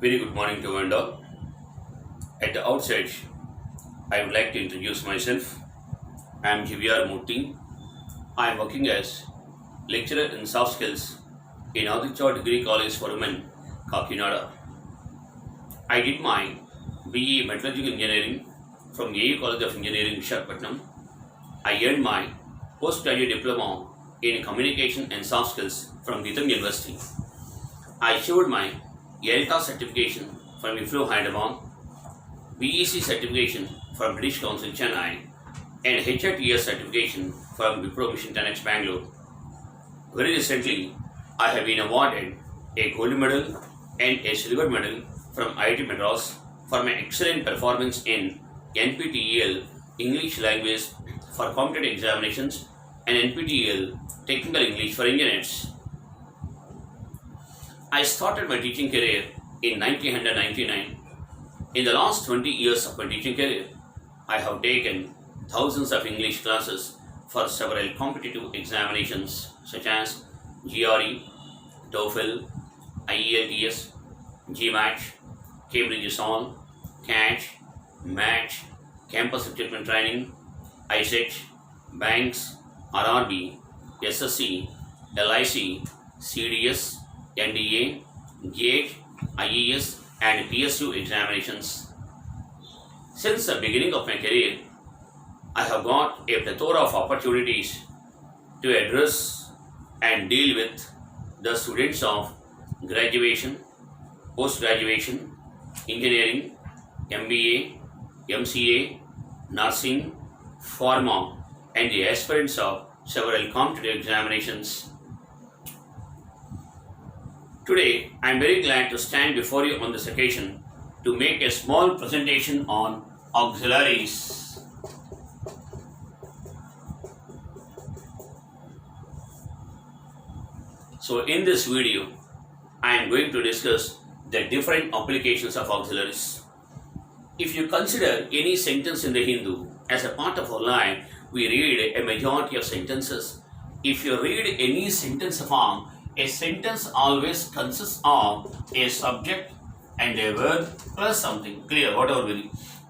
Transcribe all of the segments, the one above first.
Very good morning to one all. At the outset, I would like to introduce myself. I am Gvrmurthy. I am working as lecturer in soft skills in Untitled Degree College for Women, Kakinada. I did my BE Metallurgical Engineering from AU College of Engineering, Visakhapatnam. I earned my postgraduate diploma in Communication and Soft Skills from Gvrmurthy University. I achieved my ELTA certification from IFLO Hyderabad, BEC certification from British Council Chennai, and HRTS certification from Gvrmurthy 10X Bangalore. Very recently, I have been awarded a gold medal and a silver medal from IIT Madras for my excellent performance in NPTEL English Language for Competitive Examinations and NPTEL Technical English for Engineers. I started my teaching career in 1999. In the last 20 years of my teaching career, I have taken thousands of English classes for several competitive examinations such as GRE, TOEFL, IELTS, GMAT, Cambridge Song, CAT, MAT, Campus Recruitment Training, ISET, Banks, RRB, SSC, LIC, CDS, NDA, GATE, IES and PSU examinations. Since the beginning of my career, I have got a plethora of opportunities to address and deal with the students of graduation, post-graduation, engineering, MBA, MCA, nursing, pharma and the aspirants of several competitive examinations. Today, I am very glad to stand before you on this occasion to make a small presentation on auxiliaries. So, in this video, I am going to discuss the different applications of auxiliaries. If you consider any sentence in the Hindu as a part of our life, we read a majority of sentences. If you read any sentence form, a sentence always consists of a subject and a verb plus something. Clear, whatever will.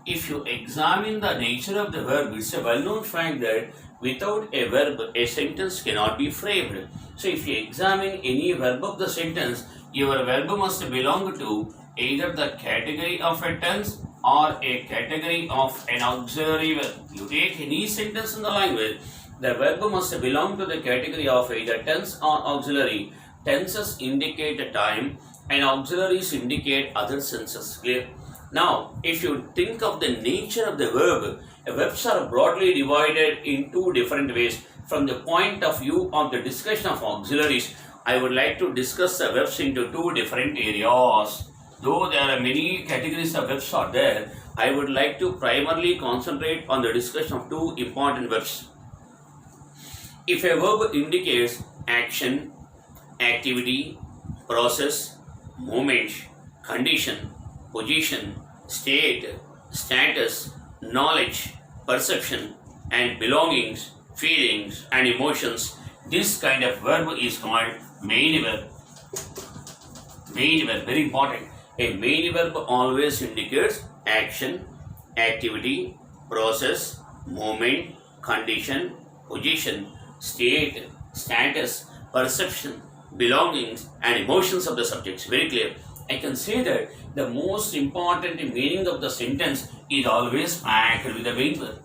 If you examine the nature of the verb, it's a well-known fact that without a verb, a sentence cannot be framed. So if you examine any verb of the sentence, your verb must belong to either the category of a tense or a category of an auxiliary verb. You take any sentence in the language, the verb must belong to the category of either tense or auxiliary. Tenses indicate time and auxiliaries indicate other senses. Clear? Now, if you think of the nature of the verb, verbs are broadly divided in two different ways. From the point of view of the discussion of auxiliaries, I would like to discuss the verbs into two different areas. Though there are many categories of verbs are there, I would like to primarily concentrate on the discussion of two important verbs. If a verb indicates action, activity, process, moment, condition, position, state, status, knowledge, perception, and belongings, feelings, and emotions, this kind of verb is called main verb. Main verb, very important. A main verb always indicates action, activity, process, moment, condition, position, state, status, perception, belongings and emotions of the subjects. Very clear. I can say that the most important meaning of the sentence is always packed with the main verb.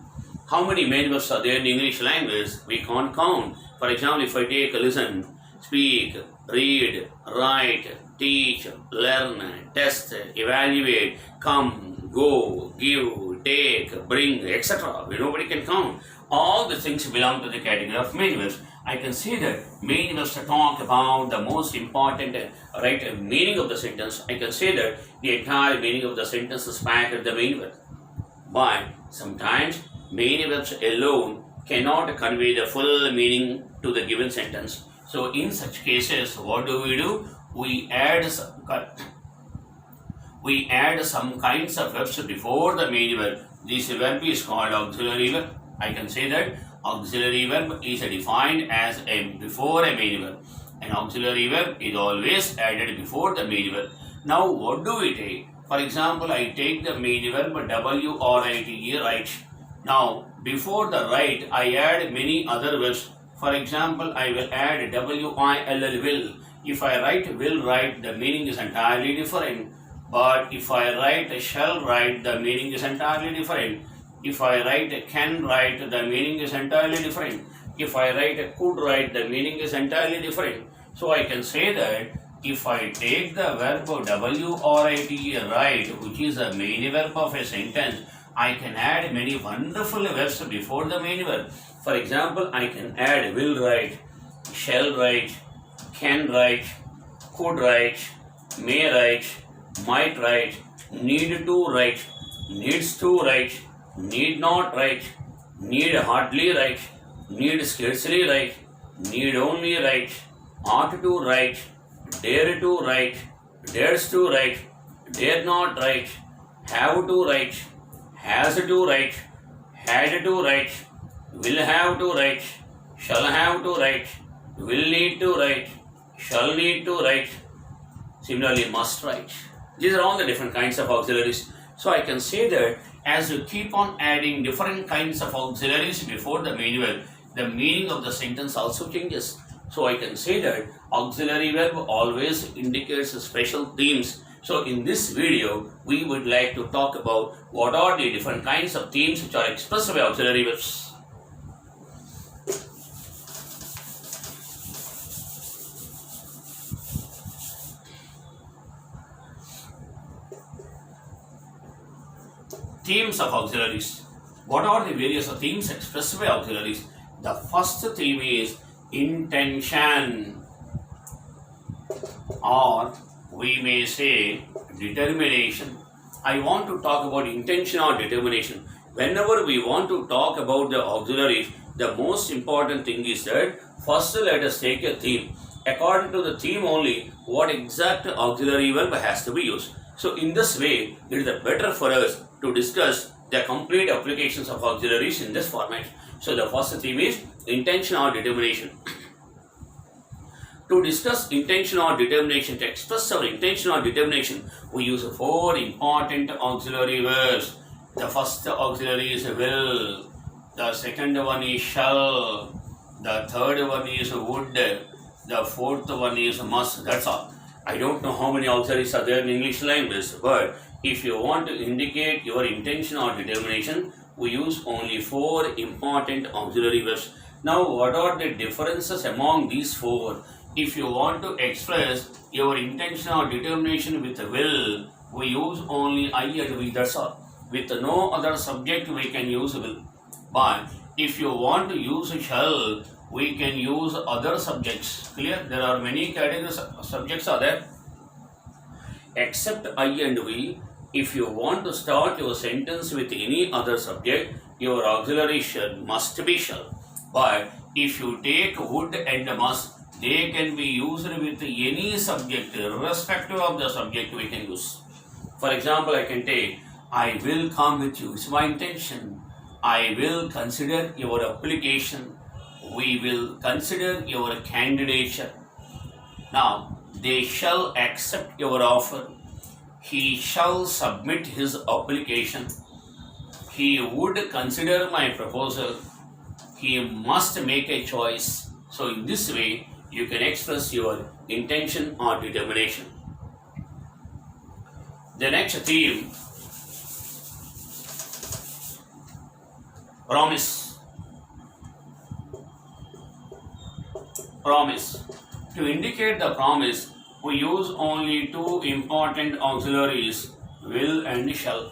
How many main verbs are there in English language? We can't count. For example, if I take listen, speak, read, write, teach, learn, test, evaluate, come, go, give, take, bring, etc. Nobody can count. All the things belong to the category of main verbs. I can say that main verbs talk about the most important meaning of the sentence. I can say that the entire meaning of the sentence is packed with the main verb. But sometimes main verbs alone cannot convey the full meaning to the given sentence. So in such cases, what do? We add some kinds of verbs before the main verb. This verb is called auxiliary verb. I can say that auxiliary verb is defined as before a main verb. An auxiliary verb is always added before the main verb. Now what do we take? For example, I take the main verb WRITE, write. Now before the write, I add many other verbs. For example, I will add WILL, will. If I write will write, the meaning is entirely different. But if I write shall write, the meaning is entirely different. If I write can write, the meaning is entirely different. If I write could write, the meaning is entirely different. So I can say that if I take the verb WRITE, write, which is the main verb of a sentence, I can add many wonderful verbs before the main verb. For example, I can add will write, shall write, can write, could write, may write, might write, need to write, needs to write, need not write, need hardly write, need scarcely write, need only write, ought to write, dare to write, dares to write, dare not write, have to write, has to write, had to write, will have to write, shall have to write, will need to write, shall need to write, similarly must write. These are all the different kinds of auxiliaries. So I can say that as you keep on adding different kinds of auxiliaries before the main verb, the meaning of the sentence also changes. So I can say that auxiliary verb always indicates special themes. So in this video, we would like to talk about what are the different kinds of themes which are expressed by auxiliary verbs. Themes of auxiliaries. What are the various themes expressed by auxiliaries? The first theme is intention, or we may say determination. I want to talk about intention or determination. Whenever we want to talk about the auxiliaries, the most important thing is that first let us take a theme. According to the theme only, what exact auxiliary verb has to be used. So in this way, it is better for us to discuss the complete applications of auxiliaries in this format. So the first theme is intention or determination. To discuss intention or determination, to express our intention or determination, we use 4 important auxiliary verbs. The first auxiliary is will, the second one is shall, the third one is would, the fourth one is must. That's all. I don't know how many auxiliaries are there in English language, but if you want to indicate your intention or determination, we use only 4 important auxiliary verbs. Now, what are the differences among these 4? If you want to express your intention or determination with will, we use only I and we, that's all. With no other subject, we can use will. But if you want to use shall, we can use other subjects. Clear? There are many categories of subjects are there. Except I and we, if you want to start your sentence with any other subject, your auxiliary must be shall. But if you take would and must, they can be used with any subject, irrespective of the subject we can use. For example, I can take, I will come with you. It's my intention. I will consider your application. We will consider your candidature. Now, they shall accept your offer. He shall submit his application. He would consider my proposal. He must make a choice. So in this way, you can express your intention or determination. The next theme, promise. Promise. To indicate the promise, we use only 2 important auxiliaries, will and shall.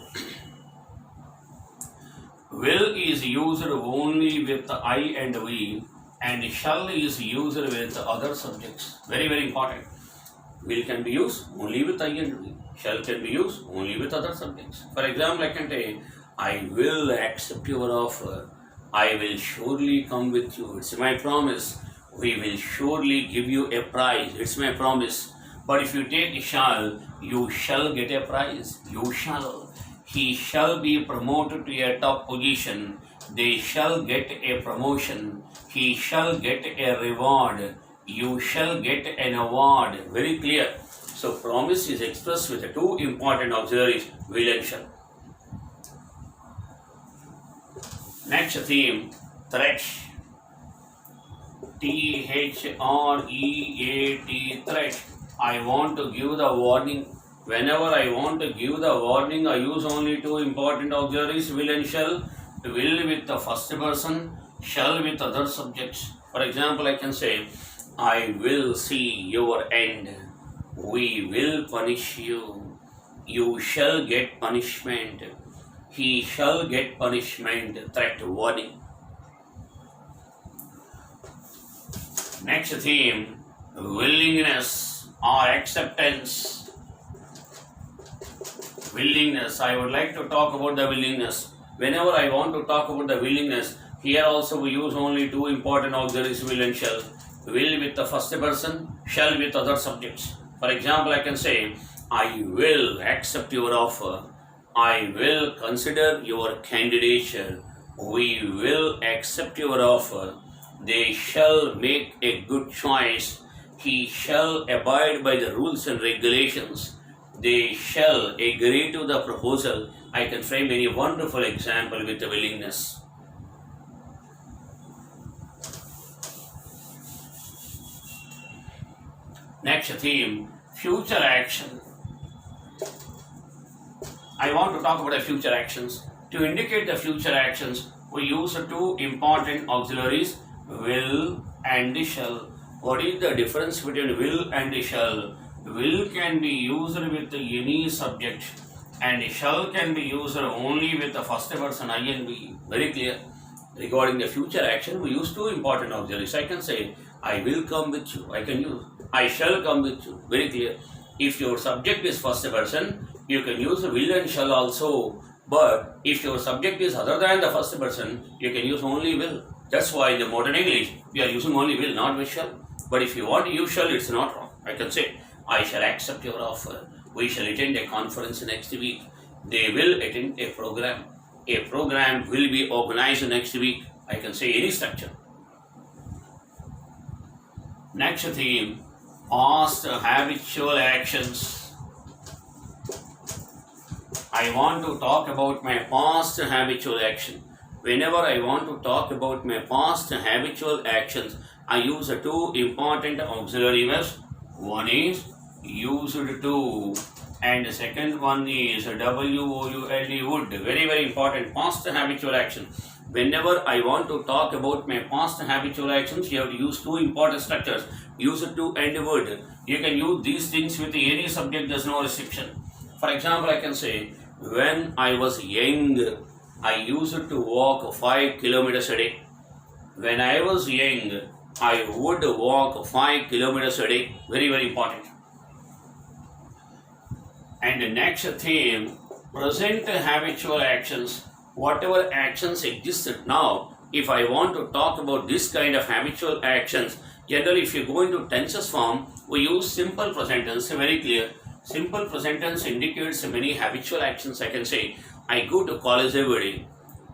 Will is used only with I and we, and shall is used with other subjects. Very, very important. Will can be used only with I and we. Shall can be used only with other subjects. For example, I can say, I will accept your offer. I will surely come with you. It's my promise. We will surely give you a prize. It's my promise. But if you take shall, you shall get a prize. You shall. He shall be promoted to a top position. They shall get a promotion. He shall get a reward. You shall get an award. Very clear. So promise is expressed with the two important auxiliaries, will and shall. Next theme, threat. T-H-R-E-A-T, threat. I want to give the warning. Whenever I want to give the warning, I use only two important auxiliaries, will and shall. Will with the first person, shall with other subjects. For example, I can say, I will see your end. We will punish you. You shall get punishment. He shall get punishment. Threat, warning. Next theme, willingness or acceptance. Willingness. I would like to talk about the willingness. Whenever I want to talk about the willingness, here also we use only two important auxiliaries, will and shall. Will with the first person, shall with other subjects. For example, I can say, I will accept your offer. I will consider your candidature. We will accept your offer. They shall make a good choice. He shall abide by the rules and regulations. They shall agree to the proposal. I can frame any wonderful example with the willingness. Next theme, future action. I want to talk about the future actions. To indicate the future actions, we use two important auxiliaries, will and shall. What is the difference between will and shall? Will can be used with any subject and shall can be used only with the first person I and we. Very clear. Regarding the future action, we use two important auxiliaries. I can say, I will come with you. I can use, I shall come with you. Very clear. If your subject is first person, you can use will and shall also. But if your subject is other than the first person, you can use only will. That's why in the modern English, we are using only will, not with shall. But if you want to use shall, it's not wrong. I can say, I shall accept your offer. We shall attend a conference next week. They will attend a program. A program will be organized next week. I can say any structure. Next theme, past habitual actions. I want to talk about my past habitual action. Whenever I want to talk about my past habitual actions, I use two important auxiliary verbs. One is used to, and the second one is would, would. Very, very important. Past habitual action. Whenever I want to talk about my past habitual actions, you have to use two important structures, use to and would. You can use these things with any subject, there's no restriction. For example, I can say, when I was young, I used to walk 5 kilometers a day. When I was young, I would walk 5 kilometers a day. Very, very important. And the next theme, present habitual actions. Whatever actions exist now, if I want to talk about this kind of habitual actions, generally if you go into tenses form, we use simple present tense. Very clear. Simple present tense indicates many habitual actions. I can say, I go to college every day.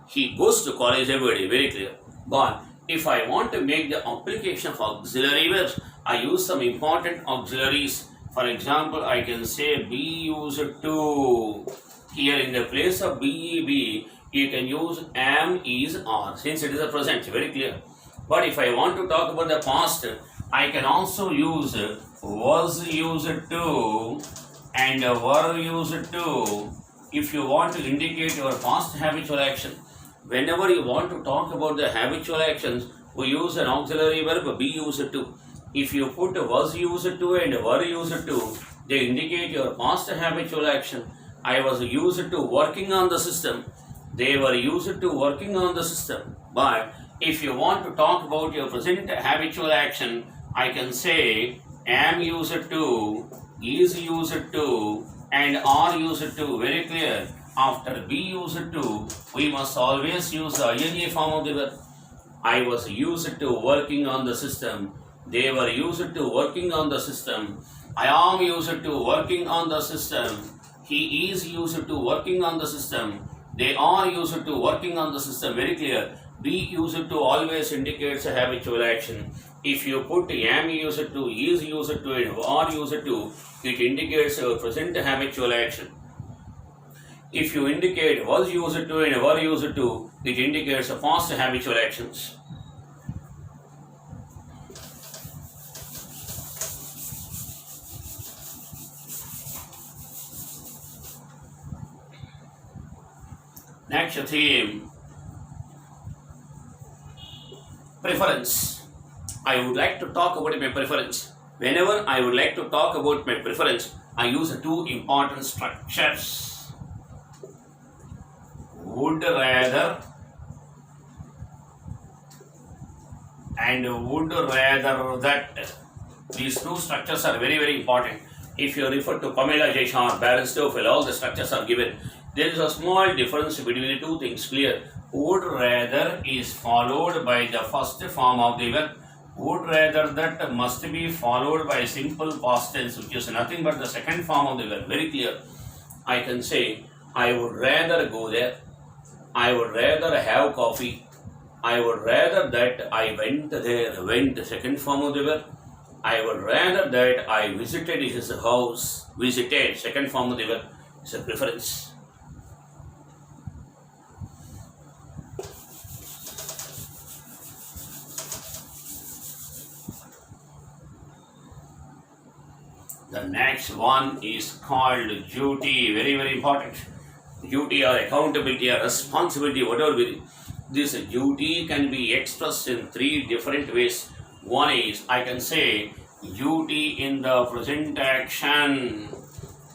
He goes to college every day. Very clear. But if I want to make the application of auxiliary verbs, I use some important auxiliaries. For example, I can say be used to. Here in the place of be, you can use am, is, are, since it is a present. Very clear. But if I want to talk about the past, I can also use was used to and were used to. If you want to indicate your past habitual action, whenever you want to talk about the habitual actions, we use an auxiliary verb be used to. If you put was used to and were used to, they indicate your past habitual action. I was used to working on the system. They were used to working on the system. But if you want to talk about your present habitual action, I can say am used to, is used to, and are used to. Very clear. After be used to, we must always use the ing form of the verb. I was used to working on the system. They were used to working on the system. I am used to working on the system. He is used to working on the system. They are used to working on the system. Very clear. Be used to always indicates a habitual action. If you put am used to, is used to, and are used to, it indicates a present habitual action. If you indicate was used to and were used to, it indicates a past habitual actions. Next theme, preference. I would like to talk about my preference. Whenever I would like to talk about my preference, I use two important structures. Would rather and would rather that. These two structures are very, very important. If you refer to Pamela Jaishan or Baron Stoffel, all the structures are given. There is a small difference between the two things clear. Would rather is followed by the first form of the verb. Would rather that must be followed by simple past tense, which is nothing but the second form of the verb. Very clear. I can say, I would rather go there. I would rather have coffee. I would rather that I went there. Went, second form of the verb. I would rather that I visited his house. Visited, second form of the verb. It's a preference. The next one is called duty. Very, very important. Duty or accountability or responsibility, whatever it is. This duty can be expressed in three different ways. One is, I can say, duty in the present action,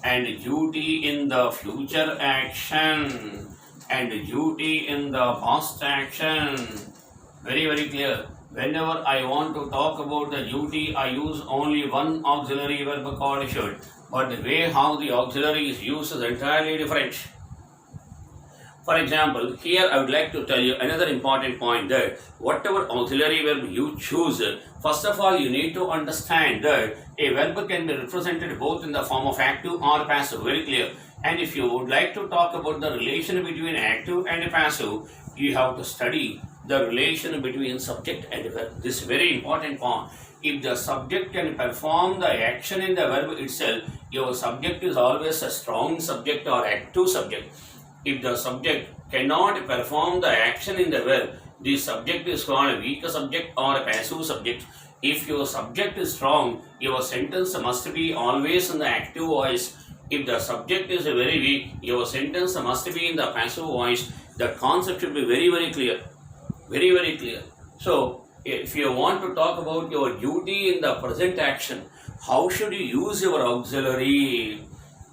and duty in the future action, and duty in the past action. Very, very clear. Whenever I want to talk about the duty, I use only one auxiliary verb called should. But the way how the auxiliary is used is entirely different. For example, here I would like to tell you another important point that whatever auxiliary verb you choose, first of all you need to understand that a verb can be represented both in the form of active or passive. Very clear. And if you would like to talk about the relation between active and passive, you have to study the relation between subject and verb. This is very important point. If the subject can perform the action in the verb itself, your subject is always a strong subject or active subject. If the subject cannot perform the action in the verb, the subject is called a weak subject or a passive subject. If your subject is strong, your sentence must be always in the active voice. If the subject is very weak, your sentence must be in the passive voice. The concept should be very, very clear. Very, very clear. So, if you want to talk about your duty in the present action, how should you use your auxiliary?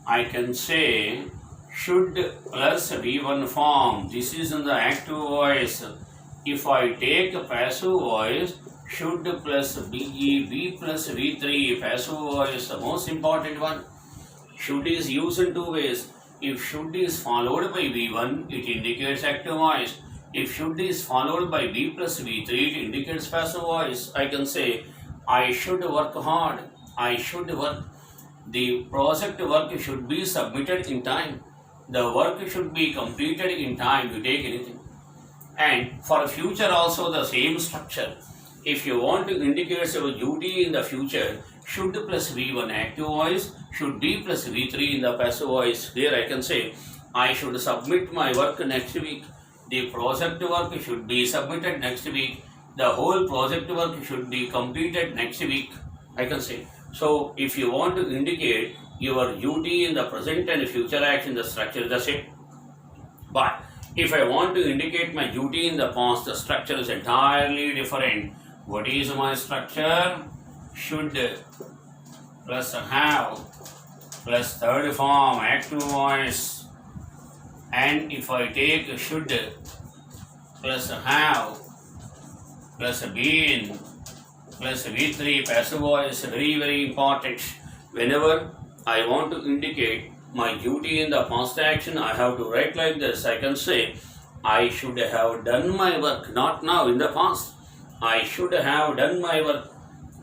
I can say should plus V1 form. This is in the active voice. If I take a passive voice, should plus B plus V3, passive voice, the most important one. Should is used in two ways. If should is followed by V1, it indicates active voice. If should is followed by B plus V3, it indicates passive voice. I can say, I should work hard. I should work. The project work should be submitted in time. The work should be completed in time. You take anything. And for future also the same structure. If you want to indicate your duty in the future, should plus V1 active voice, should be plus V3 in the passive voice. Here I can say, I should submit my work next week. The project work should be submitted next week. The whole project work should be completed next week. I can say. So, if you want to indicate your duty in the present and future action, the structure is the same. But if I want to indicate my duty in the past, the structure is entirely different. What is my structure? Should plus have plus third form active voice. And if I take should plus have plus been plus V3 passive voice, very, very important. Whenever I want to indicate my duty in the past action, I have to write like this. I can say, I should have done my work, not now, in the past. I should have done my work.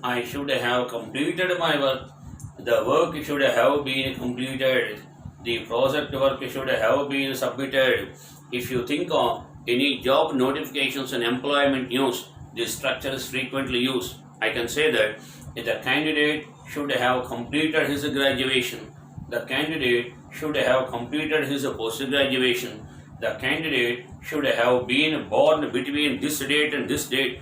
I should have completed my work. The work should have been completed. The project work should have been submitted. If you think of any job notifications and employment news, this structure is frequently used. I can say that the candidate should have completed his graduation. The candidate should have completed his post-graduation. The candidate should have been born between this date and this date.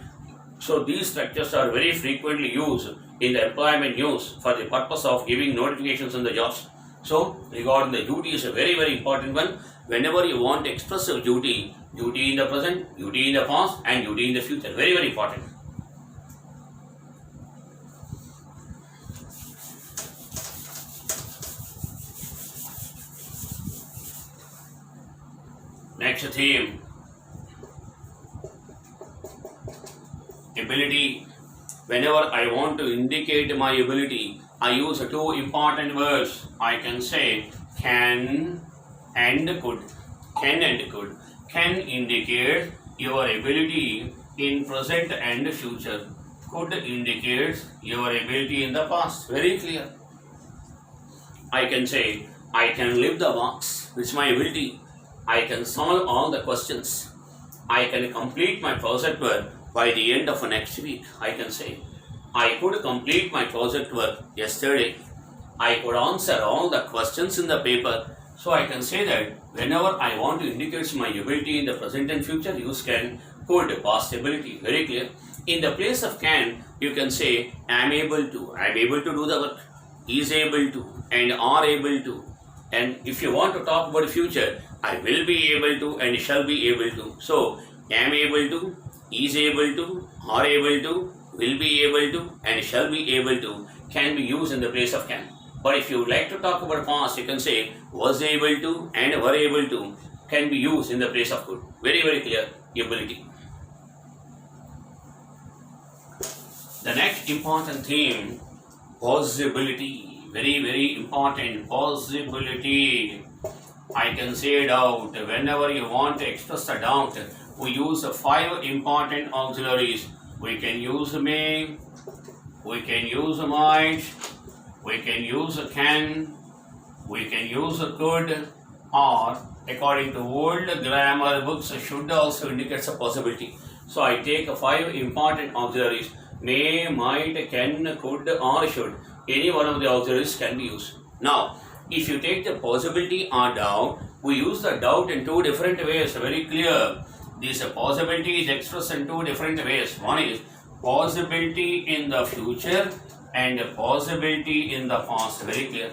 So these structures are very frequently used in the employment news for the purpose of giving notifications on the jobs. So regarding the duty is a very, very important one. Whenever you want to express a duty, duty in the present, duty in the past, and duty in the future. Very, very important. Next theme, ability. Whenever I want to indicate my ability, I use two important words. I can say can and could. Can and could. Can indicate your ability in present and future. Could indicates your ability in the past. Very clear. I can say I can lift the box, which is my ability. I can solve all the questions. I can complete my project work by the end of next week. I can say I could complete my project work yesterday. I could answer all the questions in the paper. So I can say that whenever I want to indicate my ability in the present and future, use can, could, past ability. Very clear. In the place of can, you can say am able to. I'm able to do the work. Is able to and are able to. And if you want to talk about the future, I will be able to and shall be able to. So am able to, is able to, are able to, will be able to, and shall be able to can be used in the place of can. But if you would like to talk about past, you can say was able to and were able to can be used in the place of could. Very, very clear ability. The next important theme, possibility. Very, very important, possibility. I can say doubt. Whenever you want to express a doubt, we use 5 important auxiliaries. We can use may, we can use might, we can use can, we can use could, or according to old grammar books, should also indicates a possibility. So I take 5 important auxiliaries: may, might, can, could, or should. Any one of the auxiliaries can be used. Now, if you take the possibility or doubt, we use the doubt in 2 different ways. Very clear. This possibility is expressed in 2 different ways. One is possibility in the future and possibility in the past. Very clear.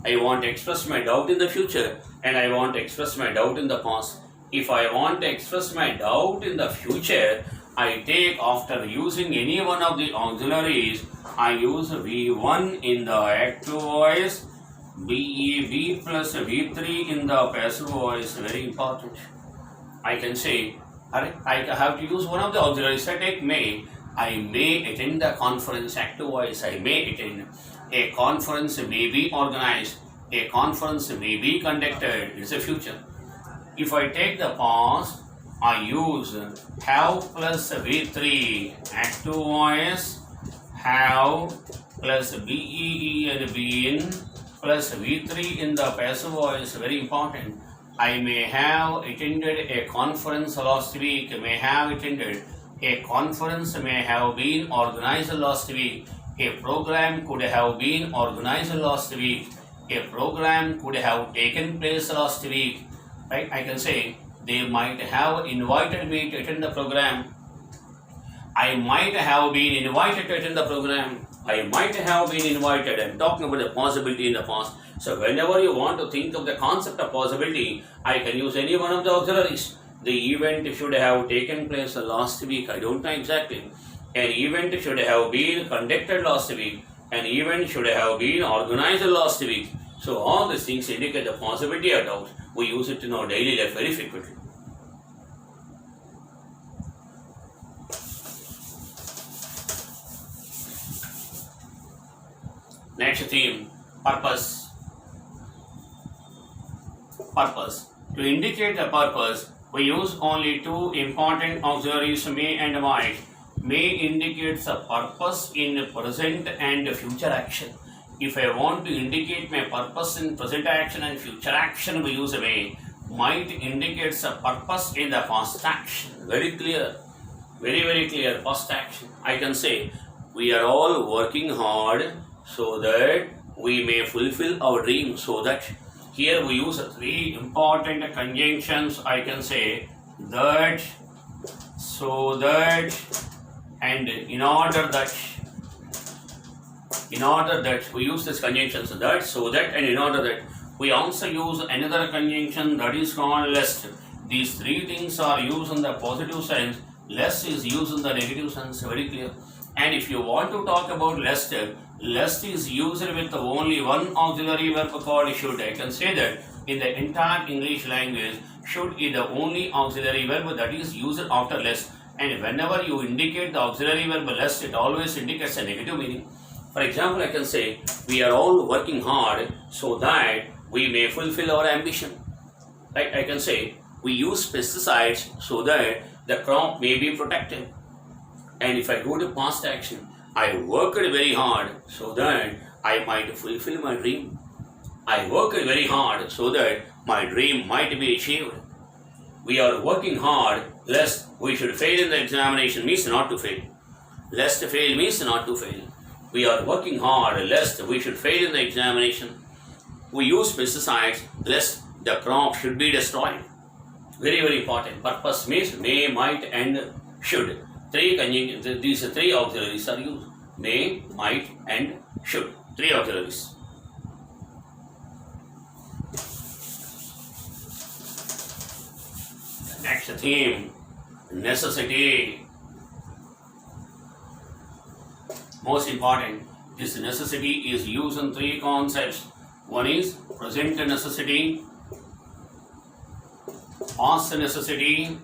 I want to express my doubt in the future and I want to express my doubt in the past. If I want to express my doubt in the future, I take, after using any one of the auxiliaries, I use V1 in the active voice, VEB plus V3 in the passive voice. Very important. I can say, I have to use one of the auxiliaries. I take may. I may attend the conference, active voice. I may attend. A conference may be organized. A conference may be conducted. It's a future. If I take the past, I use have plus V3, active voice, have plus BEE and BN plus V3 in the passive voice. Very important. I may have attended a conference last week, may have attended. A conference may have been organized last week. A program could have been organized last week. A program could have taken place last week. Right? I can say they might have invited me to attend the program. I might have been invited to attend the program. I might have been invited. I'm talking about the possibility in the past. So whenever you want to think of the concept of possibility, I can use any one of the auxiliaries. The event should have taken place last week. I don't know exactly. An event should have been conducted last week. An event should have been organized last week. So all these things indicate the possibility of doubt. We use it in our daily life very frequently. Next theme, purpose. Purpose. To indicate the purpose, we use only 2 important auxiliaries, may and might. May indicates a purpose in present and future action. If I want to indicate my purpose in present action and future action, we use may. Might indicates a purpose in the past action. Very clear. Very, very clear. Past action. I can say we are all working hard so that we may fulfill our dream. So that here we use three important conjunctions. I can say that, so that, and in order that. In order that we use this conjunction, so that, so that, and in order that. We also use another conjunction that is called lest. These three things are used in the positive sense. Lest is used in the negative sense. Very clear. And if you want to talk about lest is used with only one auxiliary verb called should. I can say that in the entire English language, should is the only auxiliary verb that is used after lest. And whenever you indicate the auxiliary verb lest, it always indicates a negative meaning. For example, I can say, we are all working hard so that we may fulfill our ambition. Right? I can say, we use pesticides so that the crop may be protected. And if I go to past action, I worked very hard so that I might fulfill my dream. I worked very hard so that my dream might be achieved. We are working hard lest we should fail in the examination means not to fail. Lest fail means not to fail. We are working hard lest we should fail in the examination. We use pesticides lest the crop should be destroyed. Very, very important. Purpose means may, might, and should. These three auxiliaries are used. May, might, and should. Three auxiliaries. Next theme, necessity. Most important, this necessity is used in three concepts. One is present necessity, past necessity,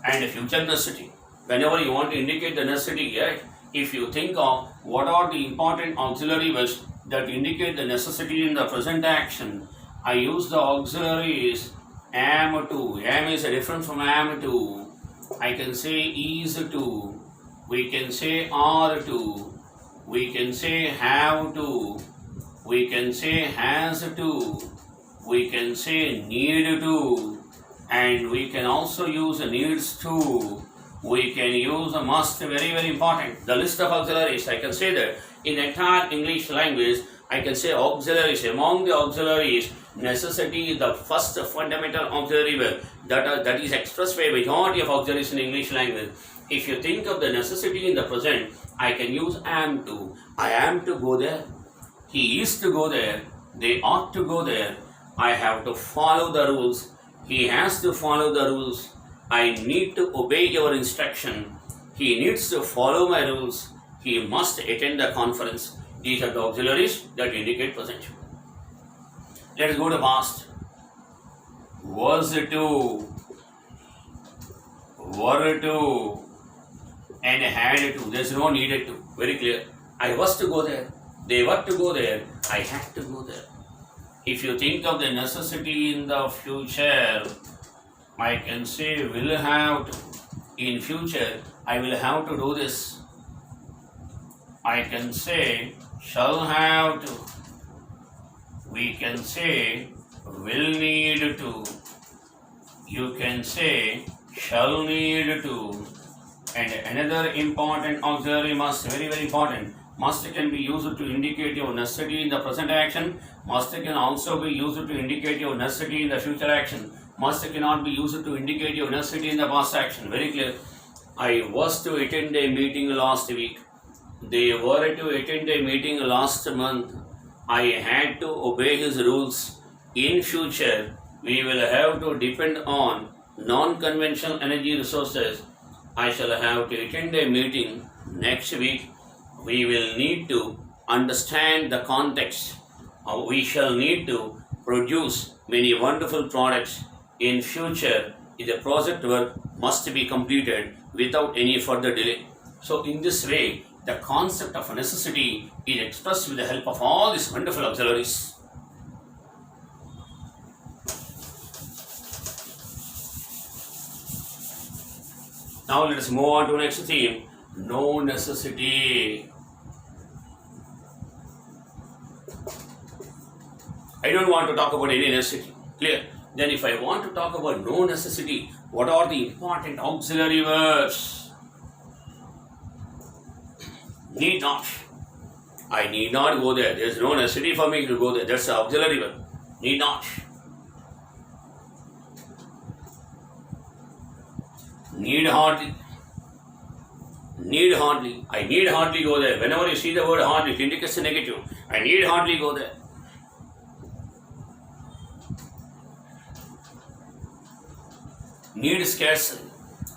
and future necessity. Whenever you want to indicate the necessity, yet if you think of what are the important auxiliary verbs that indicate the necessity in the present action, I use the auxiliaries am to. Am is different from am to. I can say is to. We can say are to. We can say have to. We can say has to. We can say need to. And we can also use needs to. We can use a must. Very, very important. The list of auxiliaries, I can say that in the entire English language, I can say auxiliaries. Among the auxiliaries, necessity is the first fundamental auxiliary verb that is expressed by majority of auxiliaries in English language. If you think of the necessity in the present, I can use am to. I am to go there. He is to go there. They ought to go there. I have to follow the rules. He has to follow the rules. I need to obey your instruction. He needs to follow my rules. He must attend the conference. These are the auxiliaries that indicate present. Let us go to past. Was to, were to, and had to. There is no needed to. Very clear. I was to go there. They were to go there. I had to go there. If you think of the necessity in the future, I can say will have to. In future, I will have to do this. I can say shall have to. We can say will need to. You can say shall need to. And another important auxiliary must, very, very important. Must can be used to indicate your necessity in the present action. Must can also be used to indicate your necessity in the future action. Must cannot be used to indicate your necessity in the past action. Very clear. I was to attend a meeting last week. They were to attend a meeting last month. I had to obey his rules. In future, we will have to depend on non-conventional energy resources. I shall have to attend a meeting next week. We will need to understand the context. We shall need to produce many wonderful products. In future, the project work must be completed without any further delay. So in this way, the concept of necessity is expressed with the help of all these wonderful auxiliaries. Now let us move on to the next theme, no necessity. I don't want to talk about any necessity. Clear? Then if I want to talk about no necessity, what are the important auxiliary verbs? Need not. I need not go there. There is no necessity for me to go there. That's the auxiliary verb. Need not. Need hardly. Need hardly. I need hardly go there. Whenever you see the word hardly, it indicates a negative. I need hardly go there. Need scarcely.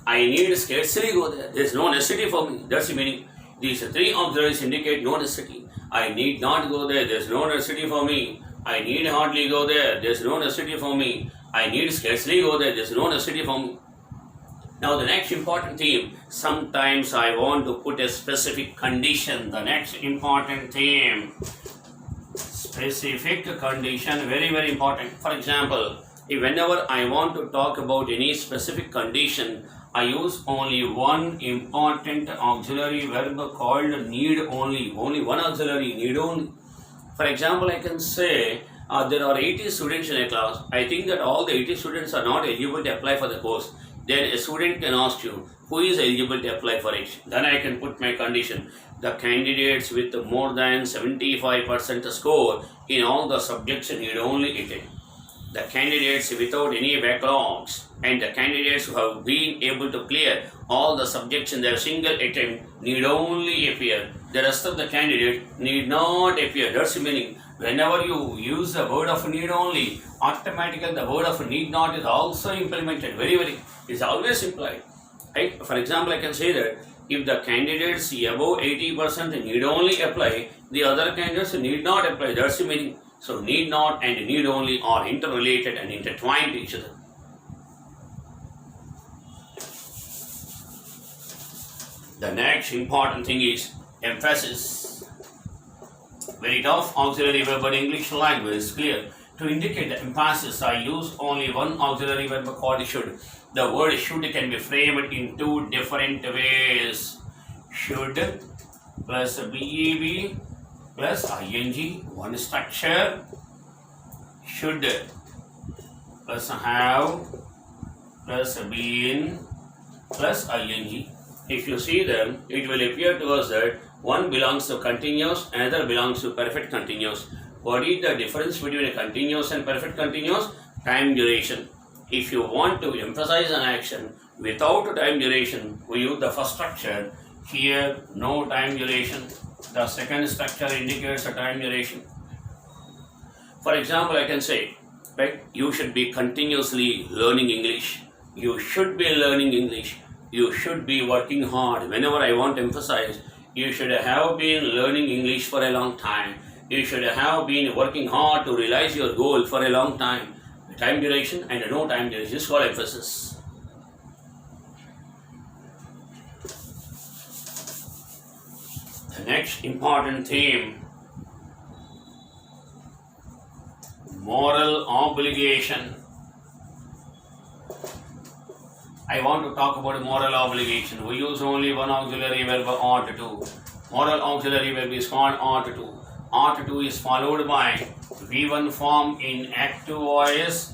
I need scarcely go there. There is no necessity for me. That's the meaning. These three auxiliaries indicate no necessity. I need not go there. There is no necessity for me. I need hardly go there. There is no necessity for me. I need scarcely go there. There is no necessity for me. Now the next important theme, sometimes I want to put a specific condition. The next important theme, specific condition, very, very important. For example, if whenever I want to talk about any specific condition, I use only one important auxiliary verb called need only. Only one auxiliary, need only. For example, I can say there are 80 students in a class. I think that all the 80 students are not eligible to apply for the course. Then a student can ask you, who is eligible to apply for it? Then I can put my condition. The candidates with more than 75% score in all the subjects need only attend. The candidates without any backlogs and the candidates who have been able to clear all the subjects in their single attempt need only appear. The rest of the candidates need not appear. That's the meaning. Whenever you use the word of need only, automatically the word of need not is also implemented. It's always implied. Right? For example, I can say that if the candidates above 80% need only apply, the other candidates need not apply. That's the meaning. So need not and need only are interrelated and intertwined to each other. The next important thing is emphasis. Very tough auxiliary verb in English language is clear. To indicate the emphasis, I use only one auxiliary verb called should. The word should can be framed in two different ways. Should plus BEB plus ing, one structure. Should plus have plus been plus ing. If you see them, it will appear to us that one belongs to continuous, another belongs to perfect continuous. What is the difference between a continuous and perfect continuous? Time duration. If you want to emphasize an action without time duration, we use the first structure. Here, no time duration. The second structure indicates a time duration. For example, I can say, right, you should be continuously learning English. You should be learning English. You should be working hard. Whenever I want to emphasize, you should have been learning English for a long time. You should have been working hard to realize your goal for a long time. Time duration and no time duration is called emphasis. The next important theme, moral obligation. I want to talk about moral obligation. We use only one auxiliary verb ought to. Moral auxiliary verb is called ought to. Ought to is followed by V1 form in active voice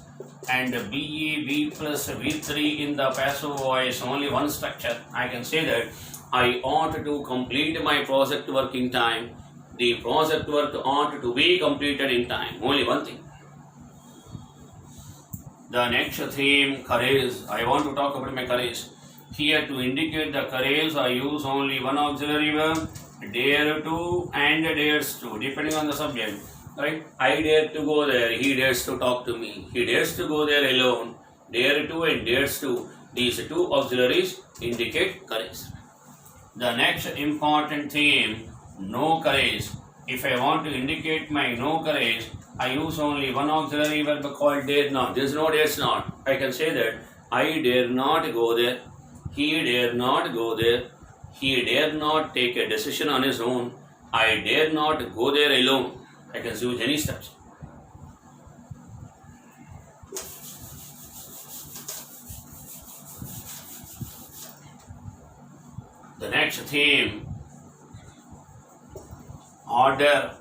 and BEB plus V3 in the passive voice. Only one structure. I can say that I ought to complete my project work in time. The project work ought to be completed in time. Only one thing. The next theme, courage. I want to talk about my courage. Here to indicate the courage, I use only one auxiliary verb, dare to and dares to, depending on the subject. Right? I dare to go there, he dares to talk to me. He dares to go there alone. Dare to and dares to. These two auxiliaries indicate courage. The next important theme, no courage. If I want to indicate my no courage, I use only one auxiliary verb called dare not. There is no dares not. I can say that I dare not go there. He dare not go there. He dare not take a decision on his own. I dare not go there alone. I can use any steps. The next theme, order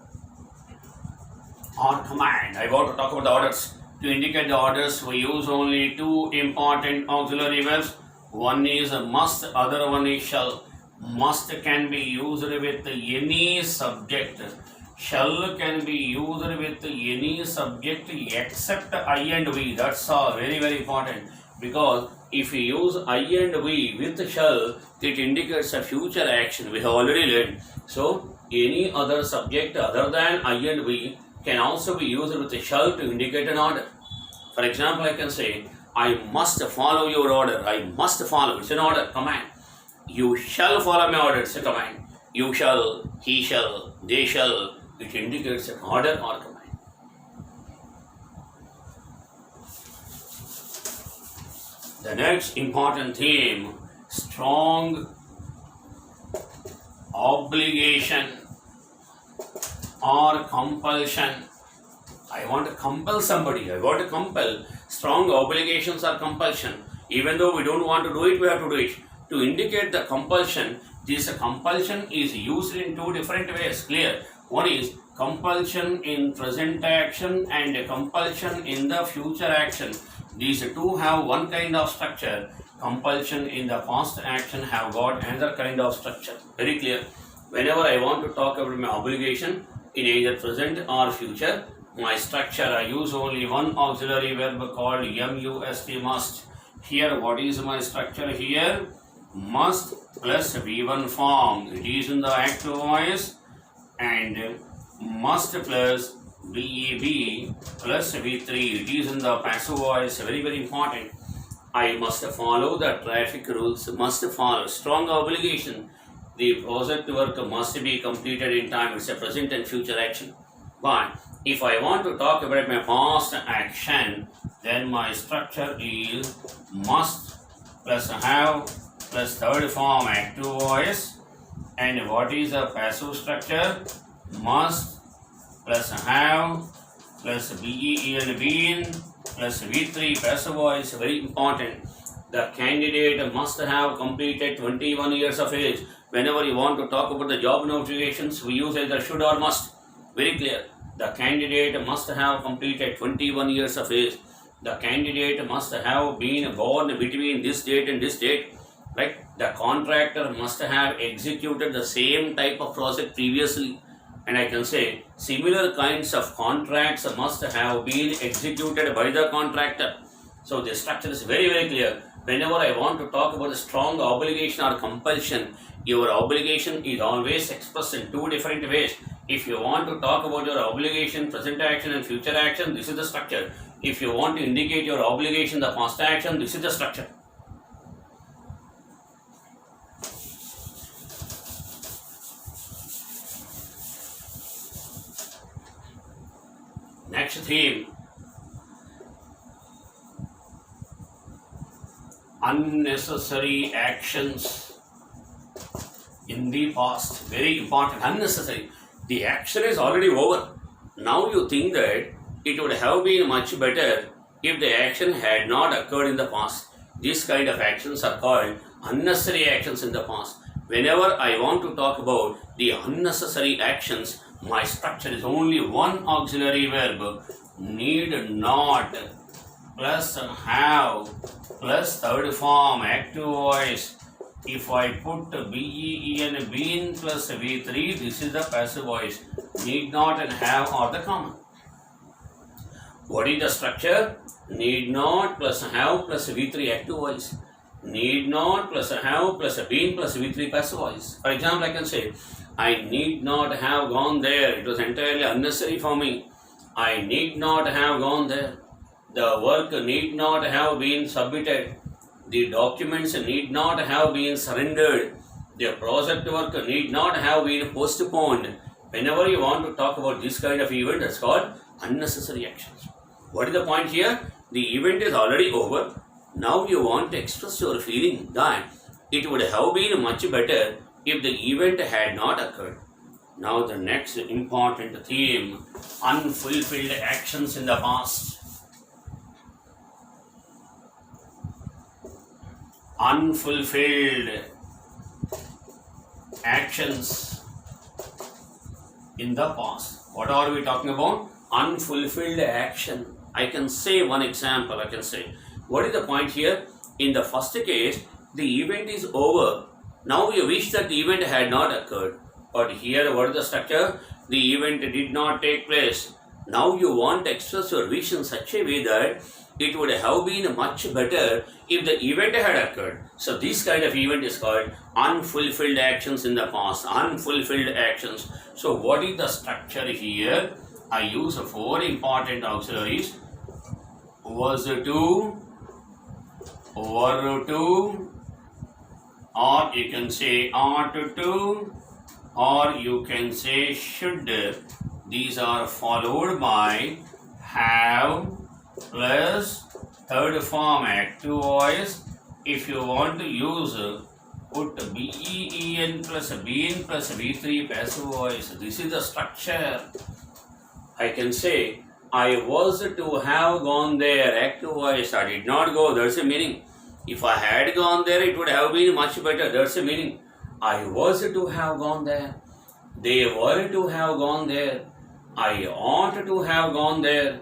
or command. I want to talk about the orders. To indicate the orders, we use only two important auxiliary verbs. One is must, other one is shall. Must can be used with any subject. Shall can be used with any subject except I and we. That's all. Very, very important. Because if we use I and we with shall, it indicates a future action. We have already learned. So, any other subject other than I and we can also be used with shall to indicate an order. For example, I can say, I must follow your order. I must follow. It's an order, command. You shall follow my order. It's a command. You shall, he shall, they shall. It indicates an order or command. The next important theme, strong obligation or compulsion. I want to compel somebody. I want to compel. Strong obligations or compulsion. Even though we don't want to do it, we have to do it. To indicate the compulsion, this compulsion is used in two different ways. Clear? One is compulsion in present action and compulsion in the future action. These two have one kind of structure. Compulsion in the past action have got another kind of structure. Very clear. Whenever I want to talk about my obligation in either present or future, my structure, I use only one auxiliary verb called must, must. Here, what is my structure here? Must plus V1 form. It is in the active voice, and must plus VEB plus V3. It is in the passive voice. Very, very important. I must follow the traffic rules. Must follow. Strong obligation. The project work must be completed in time. It's a present and future action. But if I want to talk about my past action, then my structure is must plus have plus third form active voice. And what is the passive structure? Must plus have plus BE and been plus V3 passive voice. Very important. The candidate must have completed 21 years of age. Whenever you want to talk about the job notifications, we use either should or must. Very clear. The candidate must have completed 21 years of age. The candidate must have been born between this date and this date. Right? The contractor must have executed the same type of project previously. And I can say similar kinds of contracts must have been executed by the contractor. So the structure is very, very clear. Whenever I want to talk about a strong obligation or compulsion, your obligation is always expressed in two different ways. If you want to talk about your obligation, present action and future action, this is the structure. If you want to indicate your obligation, the past action, this is the structure. Next theme, unnecessary actions in the past. Very important. Unnecessary. The action is already over. Now you think that it would have been much better if the action had not occurred in the past. These kind of actions are called unnecessary actions in the past. Whenever I want to talk about the unnecessary actions, my structure is only one auxiliary verb, need not plus have plus third form active voice. If I put BE and been plus V3, this is the passive voice. Need not and have are the common. What is the structure? Need not plus have plus V3 active voice. Need not plus have plus been plus V3 passive voice. For example, I can say, I need not have gone there. It was entirely unnecessary for me. I need not have gone there. The work need not have been submitted. The documents need not have been surrendered. The project work need not have been postponed. Whenever you want to talk about this kind of event, that's called unnecessary actions. What is the point here? The event is already over. Now you want to express your feeling that it would have been much better if the event had not occurred. Now the next important theme, unfulfilled actions in the past. Unfulfilled actions in the past. What are we talking about? Unfulfilled action. I can say one example. I can say, what is the point here? In the first case, the event is over. Now you wish that the event had not occurred. But here, what is the structure? The event did not take place. Now you want to express your wish in such a way that it would have been much better if the event had occurred. So this kind of event is called unfulfilled actions in the past. Unfulfilled actions. So what is the structure here? I use 4 important auxiliaries. Was to, were to, or you can say ought to, or you can say should. These are followed by have plus third form active voice. If you want to use put BEEN plus BN plus V3 passive voice. This is the structure. I can say I was to have gone there, active voice. I did not go, that's the meaning. If I had gone there, it would have been much better, that's the meaning. I was to have gone there. They were to have gone there. I ought to have gone there.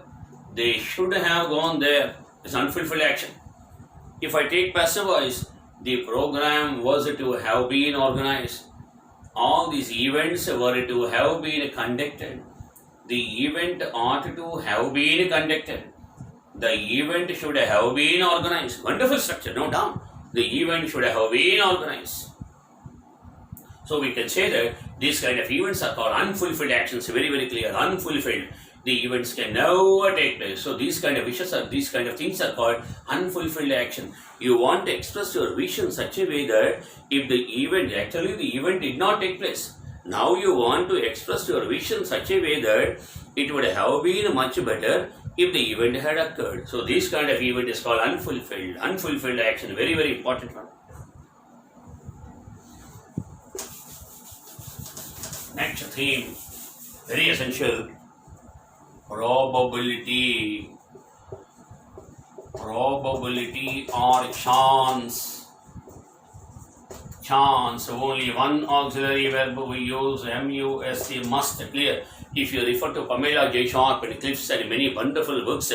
They should have gone there. It's unfulfilled action. If I take passive voice, the program was to have been organized. All these events were to have been conducted. The event ought to have been conducted. The event should have been organized. Wonderful structure, no doubt. The event should have been organized. So we can say that these kind of events are called unfulfilled actions. Very, very clear. Unfulfilled. The events can never take place. So these kind of wishes are, these kind of things are called unfulfilled action. You want to express your wish in such a way that if the event, actually the event did not take place. Now you want to express your wish in such a way that it would have been much better if the event had occurred. So this kind of event is called unfulfilled. Unfulfilled action. Very, very important one. Next theme, very essential, probability. Probability or chance. Chance, only one auxiliary verb we use, MUST, must, clear. If you refer to Pamela J. Sharp and Cliffs and many wonderful books,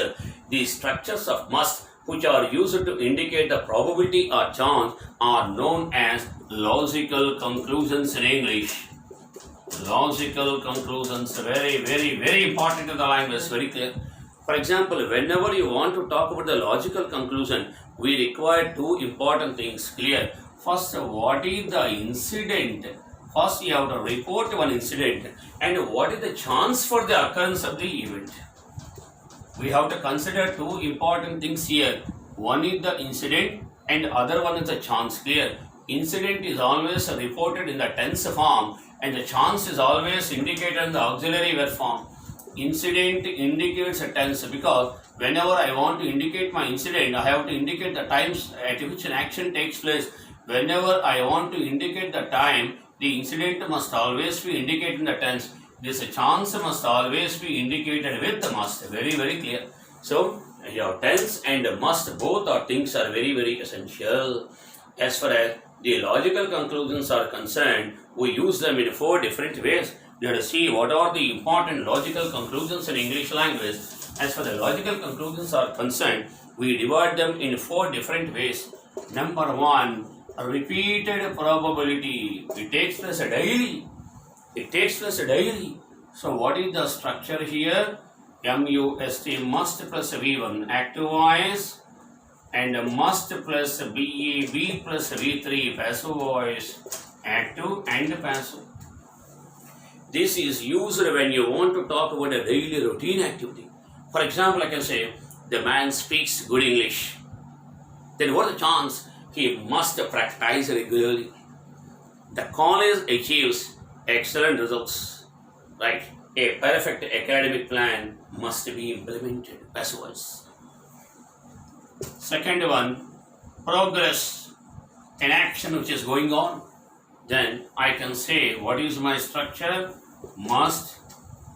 the structures of must, which are used to indicate the probability or chance, are known as logical conclusions in English. Logical conclusions, very, very, very important in the language, very clear. For example, whenever you want to talk about the logical conclusion, we require 2 important things, clear. First, what is the incident? First, you have to report one incident and what is the chance for the occurrence of the event. We have to consider 2 important things here. One is the incident and other one is the chance, clear. Incident is always reported in the tense form and the chance is always indicated in the auxiliary verb form. Incident indicates a tense because whenever I want to indicate my incident, I have to indicate the times at which an action takes place. Whenever I want to indicate the time, the incident must always be indicated in the tense. This chance must always be indicated with the must. Very, very clear. So, your tense and must, both are things are very, very essential. As far as the logical conclusions are concerned, we use them in 4 different ways. Let us see what are the important logical conclusions in English language. As far as the logical conclusions are concerned, we divide them in 4 different ways. Number 1, repeated probability. It takes place daily. It takes place daily. So what is the structure here? MUST, must plus V1, active voice, and must plus BEV plus V3, passive voice, active and passive. This is used when you want to talk about a daily routine activity. For example, I can say, the man speaks good English. Then what is the chance? He must practice regularly. The college achieves excellent results. Right? A perfect academic plan must be implemented. Passive voice. Second one, progress. An action which is going on. Then I can say, what is my structure? Must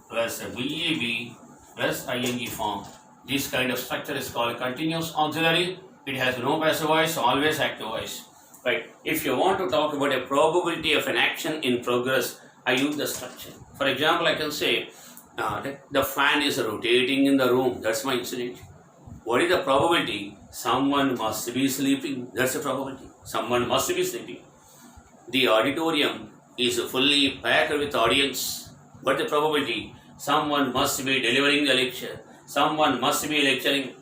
plus VAB plus ing form. This kind of structure is called continuous auxiliary. It has no passive voice, always active voice. Right? If you want to talk about a probability of an action in progress, I use the structure. For example, I can say, the fan is rotating in the room. That's my incident. What is the probability? Someone must be sleeping. That's the probability. Someone must be sleeping. The auditorium is fully packed with audience. What the probability? Someone must be delivering the lecture. Someone must be lecturing.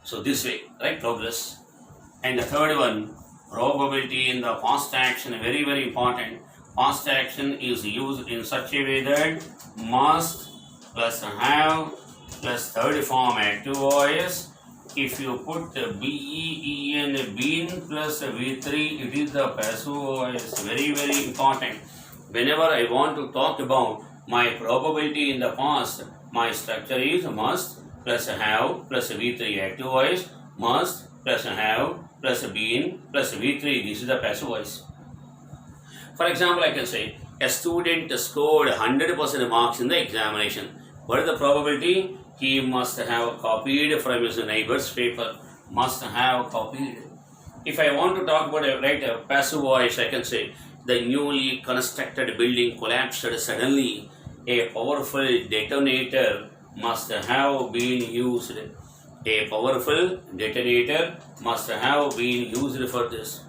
So this way, right? Progress. And the third one, probability in the past action, very, very important. Past action is used in such a way that must plus have plus third form active voice. If you put BEEN been plus V3, it is the passive voice. Very, very important. Whenever I want to talk about my probability in the past, my structure is must plus have plus V3 active voice, must plus have plus been plus V3. This is the passive voice. For example, I can say a student scored 100% marks in the examination. What is the probability? He must have copied from his neighbor's paper. Must have copied. If I want to talk about a passive voice, I can say the newly constructed building collapsed suddenly. A powerful detonator must have been used. A powerful detonator must have been used for this.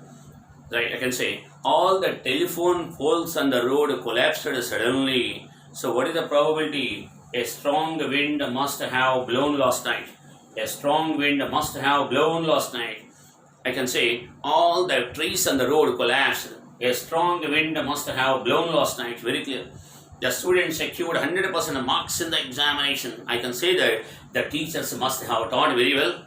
Right, I can say all the telephone poles on the road collapsed suddenly. So what is the probability? A strong wind must have blown last night. A strong wind must have blown last night. I can say all the trees on the road collapsed. A strong wind must have blown last night. Very clear. The student secured 100% marks in the examination. I can say that the teachers must have taught very well.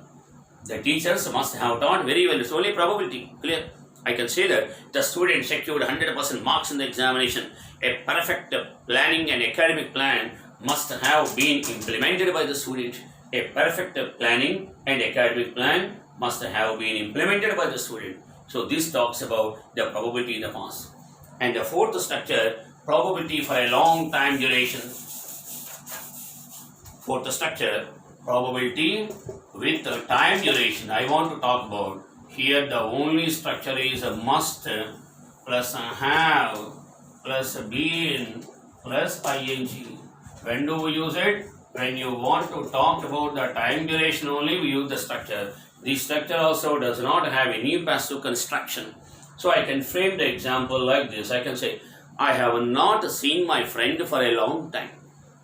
The teachers must have taught very well. It's only probability. Clear? I can say that the student secured 100% marks in the examination. A perfect planning and academic plan must have been implemented by the student. A perfect planning and academic plan must have been implemented by the student. So this talks about the probability in the past. And the fourth structure, probability for a long time duration. Fourth structure, probability with time duration. I want to talk about here the only structure is a must plus have plus been plus ing. When do we use it? When you want to talk about the time duration only, we use the structure. This structure also does not have any passive construction. So I can frame the example like this. I can say, I have not seen my friend for a long time.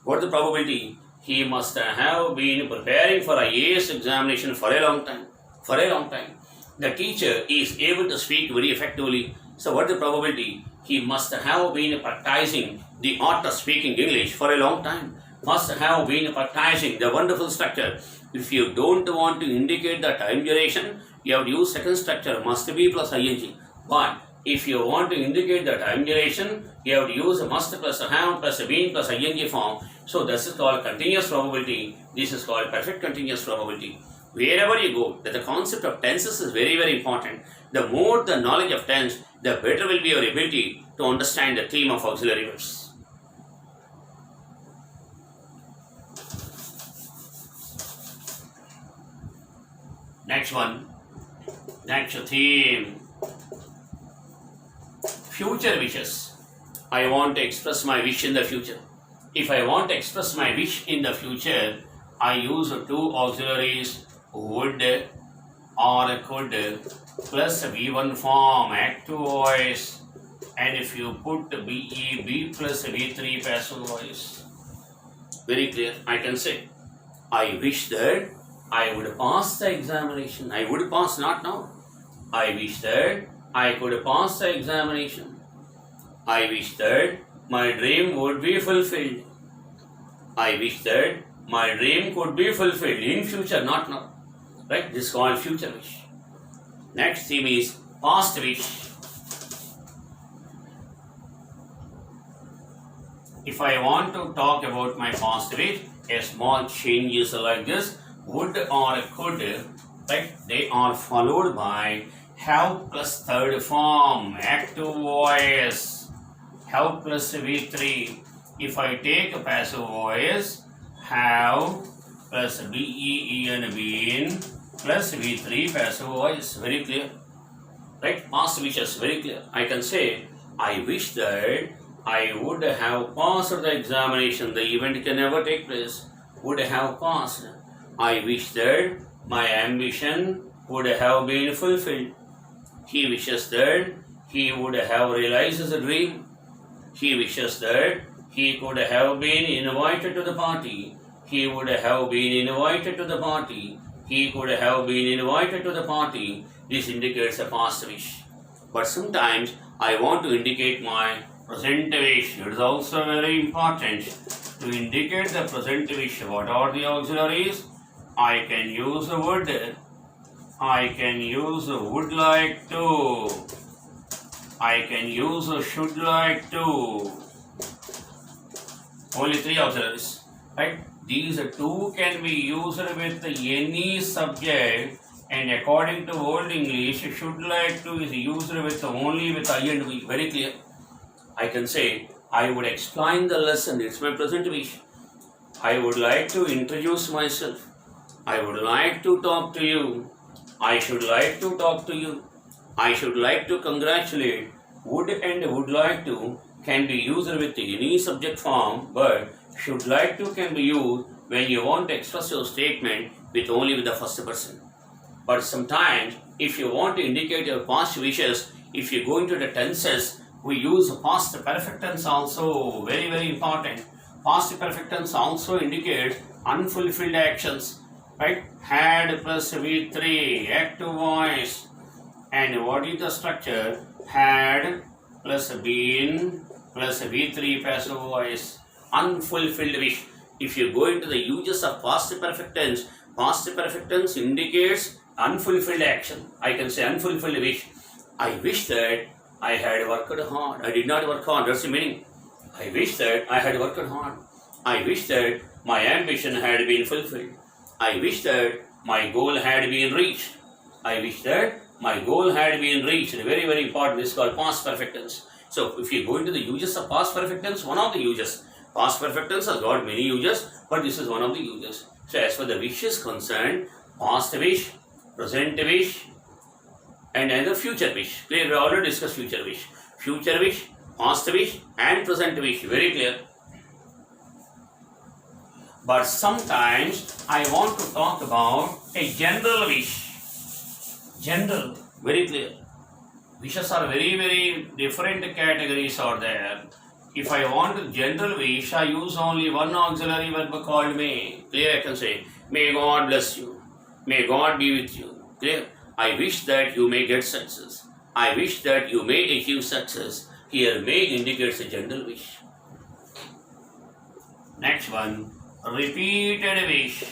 What is the probability? He must have been preparing for a IAS examination for a long time. For a long time. The teacher is able to speak very effectively. So what is the probability? He must have been practicing the art of speaking English for a long time. Must have been practicing the wonderful structure. If you don't want to indicate the time duration, you have to use second structure, must be plus ing. But if you want to indicate the time duration, you have to use must plus have plus been plus ing form. So this is called continuous probability. This is called perfect continuous probability. Wherever you go, that the concept of tenses is very, very important. The more the knowledge of tense, the better will be your ability to understand the theme of auxiliary verbs. Next one, next theme, future wishes. I want to express my wish in the future. If I want to express my wish in the future, I use two auxiliaries, would or could plus V1 form active voice, and if you put BE plus V3 passive voice. Very clear. I can say, I wish that I would pass the examination. I would pass, not now. I wish that I could pass the examination. I wish that my dream would be fulfilled. I wish that my dream could be fulfilled in future, not now. Right? This is called future wish. Next theme is past wish. If I want to talk about my past wish, a small change is like this. Would or could, right? They are followed by have plus third form, active voice, have plus V3. If I take a passive voice, have plus BEEN been plus V3 passive voice. Very clear. Right? Past wishes, very clear. I can say, I wish that I would have passed the examination. The event can never take place. Would have passed. I wish that my ambition would have been fulfilled. He wishes that he would have realized his dream. He wishes that he could have been invited to the party. He would have been invited to the party. He could have been invited to the party. This indicates a past wish. But sometimes I want to indicate my present wish. It is also very important to indicate the present wish. What are the auxiliaries? I can use the would. I can use would like to. I can use should like to. Only three auxiliaries, right? These two can be used with any subject, and according to Old English, should like to is used with only with I and we. Very clear. I can say, I would explain the lesson. It's my present wish. I would like to introduce myself. I would like to talk to you. I should like to talk to you. I should like to congratulate. Would and would like to can be used with any subject form, but should like to can be used when you want to express your statement with only with the first person. But sometimes, if you want to indicate your past wishes, if you go into the tenses, we use past perfect tense also. Very, very important. Past perfect tense also indicates unfulfilled actions. Right? Had plus V3, active voice. And what is the structure? Had plus been plus V3 passive voice. Unfulfilled wish. If you go into the uses of past perfect tense indicates unfulfilled action. I can say unfulfilled wish. I wish that I had worked hard. I did not work hard. That's the meaning. I wish that I had worked hard. I wish that my ambition had been fulfilled. I wish that my goal had been reached. I wish that my goal had been reached. Very, very important. This is called past perfect tense. So, if you go into the uses of past perfect tense, one of the uses. Past perfect tense has got many uses, but this is one of the uses. So, as far the wish is concerned, past wish, present wish, and another future wish. Clear? We already discussed future wish. Future wish, past wish, and present wish. Very clear. But sometimes I want to talk about a general wish. General, very clear. Wishes are very, very different categories are there. If I want a general wish, I use only one auxiliary verb called may. Clear? I can say, may God bless you. May God be with you. Clear? I wish that you may get success. I wish that you may achieve success. Here, may indicates a general wish. Next one, repeated wish.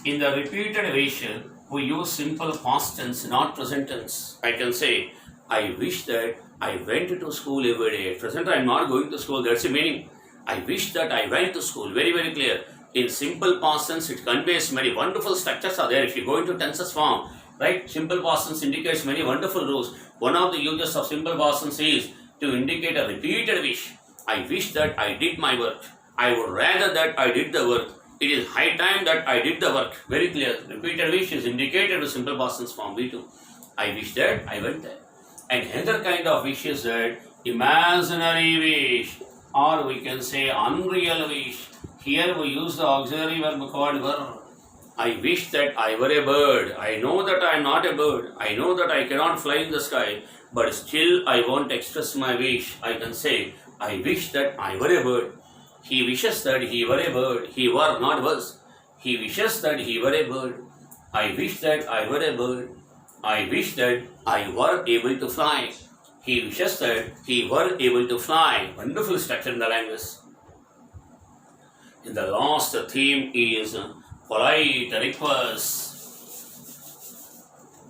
In the repeated wish, we use simple past tense, not present tense. I can say, I wish that I went to school every day. At present, I am not going to school. That's the meaning. I wish that I went to school. Very, very clear. In simple past tense, it conveys many wonderful structures are there. If you go into tenses form, right? Simple past tense indicates many wonderful rules. One of the uses of simple past tense is to indicate a repeated wish. I wish that I did my work. I would rather that I did the work. It is high time that I did the work. Very clear. Repeated wish is indicated with simple past tense form V2. I wish that I went there. And another kind of wish is that imaginary wish, or we can say unreal wish. Here we use the auxiliary verb called Verb. I wish that I were a bird. I know that I am not a bird. I know that I cannot fly in the sky. But still I want to express my wish. I can say, I wish that I were a bird. He wishes that he were a bird. He were, not was. He wishes that he were a bird. I wish that I were a bird. I wish that I were able to fly. He wishes that he were able to fly. Wonderful structure in the language. And the last theme is polite request.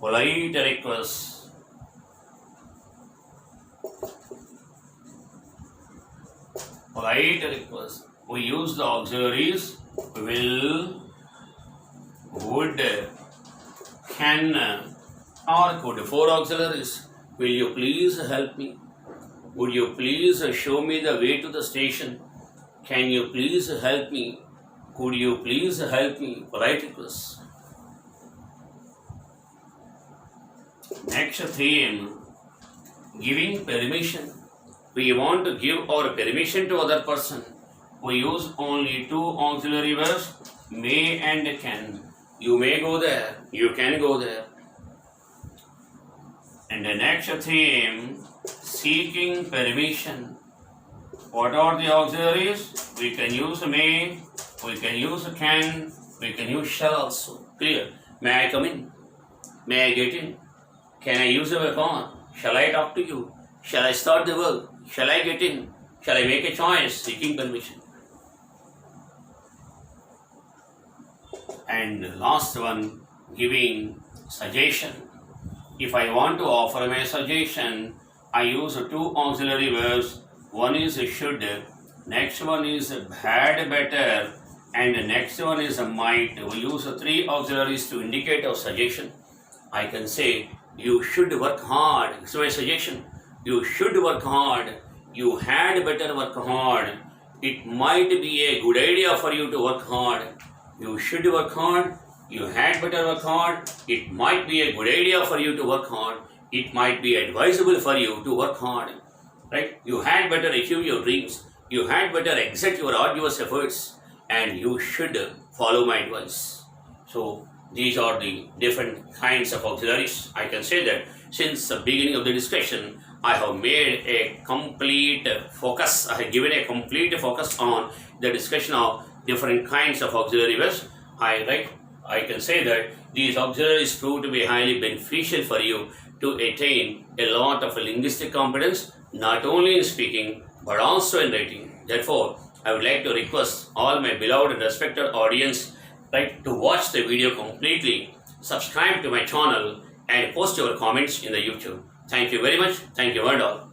Polite request. Polite request. We use the auxiliaries will, would, can, or could. 4 auxiliaries. Will you please help me? Would you please show me the way to the station? Can you please help me? Could you please help me? Polite request. Next theme, giving permission. We want to give our permission to other person. We use only 2 auxiliary verbs, may and can. You may go there. You can go there. And the next theme, seeking permission. What are the auxiliaries? We can use may, we can use can, we can use shall also. Clear? May I come in? May I get in? Can I use the verb? Shall I talk to you? Shall I start the work? Shall I get in? Shall I make a choice? Seeking permission. And the last one, giving suggestion. If I want to offer my suggestion, I use two auxiliary verbs. One is should, next one is had, better, and the next one is might. We use three auxiliaries to indicate our suggestion. I can say, you should work hard. It's my suggestion. You should work hard. You had better work hard. It might be a good idea for you to work hard. You should work hard. You had better work hard. It might be a good idea for you to work hard. It might be advisable for you to work hard. Right? You had better achieve your dreams. You had better exert your arduous efforts. And you should follow my advice. So, these are the different kinds of auxiliaries. I can say that since the beginning of the discussion, I have made a complete focus. I have given a complete focus on the discussion of different kinds of auxiliary verbs. I can say that these auxiliaries prove to be highly beneficial for you to attain a lot of linguistic competence, not only in speaking but also in writing. Therefore, I would like to request all my beloved and respected audience to watch the video completely, subscribe to my channel, and post your comments in the YouTube. Thank you very much. Thank you, all.